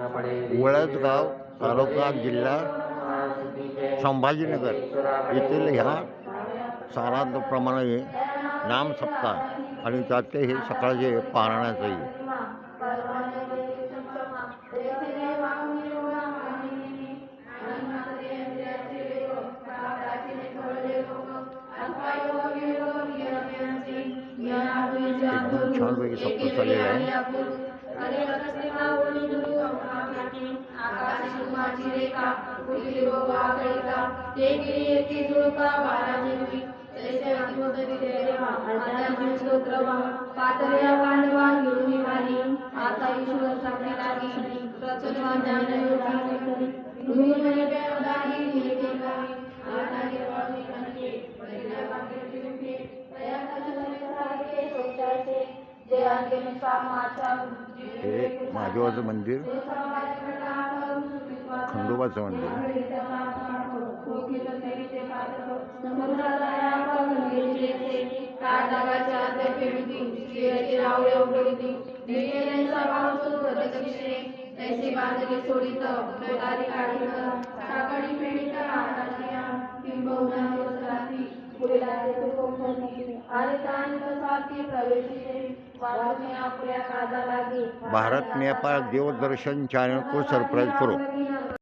वळसगाव तालुका जिल्हा संभाजीनगर येथील ह्या सारांप्रमाणे नामसप्ताह आणि त्याचे हे सकाळचे पारायणाचंही एकदम छानपैकी सप्ताह चाललेला आहे. हे महादेवाचं मंदिर, खंडोबाचं मंदिर. भारत नेपाळ देवदर्शन चॅनल को सबस्क्राइब करो.